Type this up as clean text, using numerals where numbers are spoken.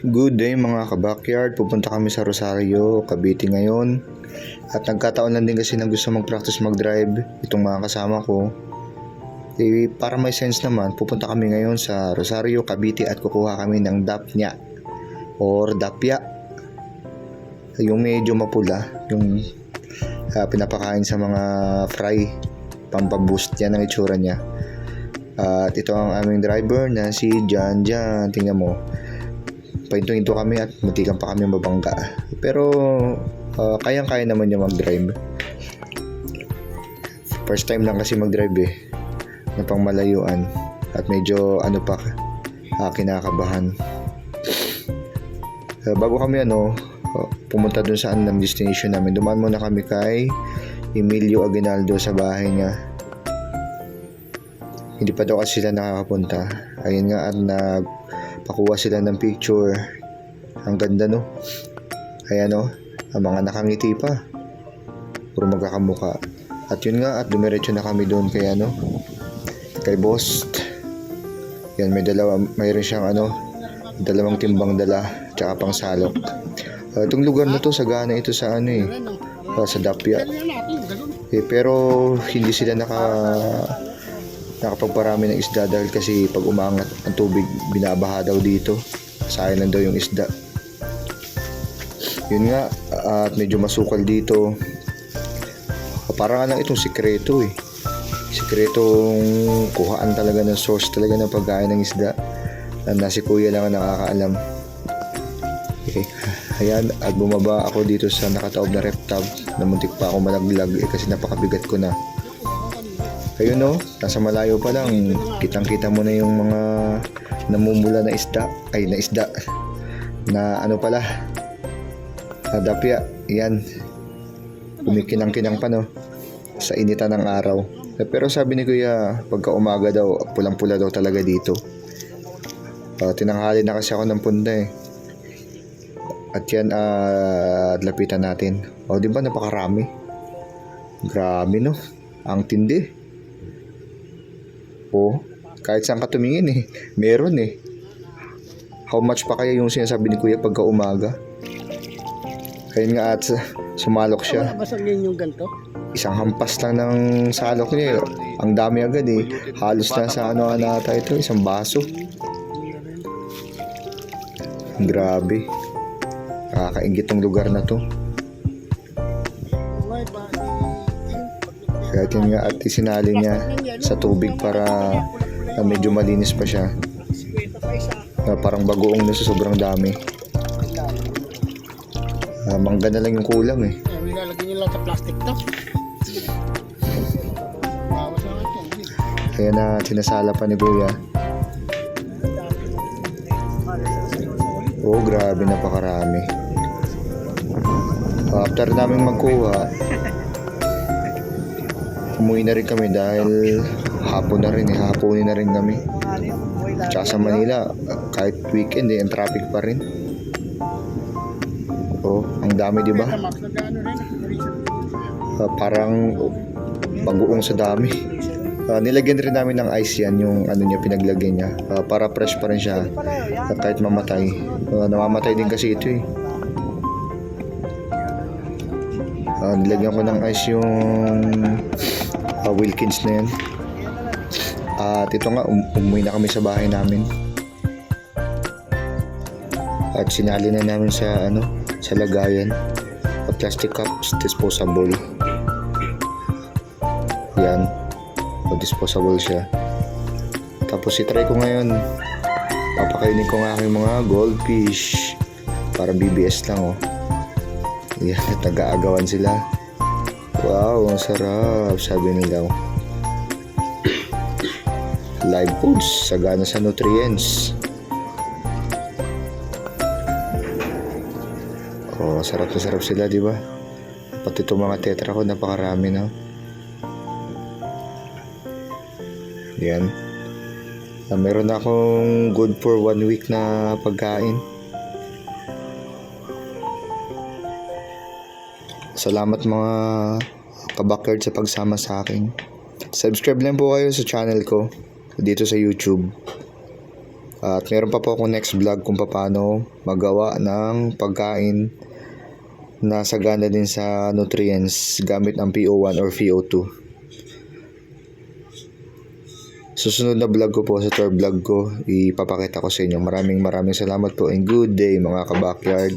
Good day mga kabakyard, pupunta kami sa Rosario, Cavite ngayon. At nagkataon lang din kasi na gusto mag-practice mag-drive itong mga kasama ko. Para may sense naman, pupunta kami ngayon sa Rosario, Cavite at kukuha kami ng dapnya or dapya. Yung medyo mapula, yung pinapakain sa mga fry, pampaboost yan ang itsura niya. At ito ang aming driver na si Jan. Tingnan mo. Pahinto-hinto kami at matikan pa kami mabangga. Pero kayang-kaya naman niya mag-drive. First time lang kasi mag-drive na pang malayuan. At medyo kinakabahan. Bago kami pumunta dun sa destination namin, dumaan muna kami kay Emilio Aguinaldo sa bahay niya. Hindi pa daw kasi sila nakakapunta. Ayun nga at pakuha sila ng picture. Ang ganda Ayan ang mga nakangiti pa. Puro magkakamuka. At yun nga at dumiretso na kami doon kay kay boss. Yan mayroon siyang dalawang timbang dala tsaka pang salok. Itong lugar na to sagana ito sa sa Dapya. Pero hindi sila nakapagparami ng isda dahil kasi pag umangat ang tubig binabaha daw dito, sayang daw yung isda. Yun nga at medyo masukal dito. Parang lang itong sikretong kuhaan talaga ng source talaga ng pagkain ng isda na si kuya lang ang nakakaalam. Ayan at bumaba ako dito sa nakataob na ref tub na muntik pa ako malaglag kasi napakabigat ko na. Ayun nasa malayo pa lang, kitang-kita mo na yung mga namumula na isda, na dapya, yan, kumikinang-kinang pa sa initan ng araw. Pero sabi ni kuya, pagka umaga daw, pulang-pula daw talaga dito. Tinanghali na kasi ako ng punta At yan, lapitan natin. Di ba napakarami? Grabe ang tindi. Kahit saan ka tumingin meron How much pa kaya yung sinasabi ni kuya pagka umaga? Kaya nga at sumalok siya. Basag yun yung ganito? Isang hampas lang ng salok niya Ang dami agad Halos na sa ata ito, isang baso. Grabe. Nakakaingit tong lugar na to. Kaya yun nga at isinali niya sa tubig para medyo malinis pa siya. Parang bagoong sa sobrang dami. Mangga na lang yung kulang Nilalagay niyo lang sa plastic to. Kaya na sinasala pa ni kuya. Grabe napakarami. After namin magkuha, umuwi na rin kami dahil hapunin na rin kami. Tsaka sa Manila, kahit weekend ang traffic pa rin. Ang dami diba? Parang bagoong sa dami. Nilagyan rin namin ng ice yan, yung niya pinaglagyan niya para fresh pa rin siya kahit mamatay. Namamatay din kasi ito nilagyan ko ng ice yung Wilkins na yan. At ito nga umuwi na kami sa bahay namin at sinali na namin sa lagayan. Plastic cups, disposable yan, disposable siya. Tapos itry ko ngayon, papakainin ko nga aking mga goldfish para BBS lang yan, nag-aagawan sila. Wow, ang sarap, sabi nila. Live foods, sagana sa nutrients. Sarap na sarap sila, di ba? Pati itong mga tetra ko, napakarami Yan. Meron akong good for 1 week na pagkain. Salamat mga kabakyard sa pagsama sa akin. Subscribe lang po kayo sa channel ko dito sa YouTube. At meron pa po ako next vlog kung paano magawa ng pagkain na sagana din sa nutrients gamit ang PO1 or VO2. Susunod na vlog ko po, sa tour vlog ko, ipapakita ko sa inyo. Maraming salamat po and good day mga ka-backyard.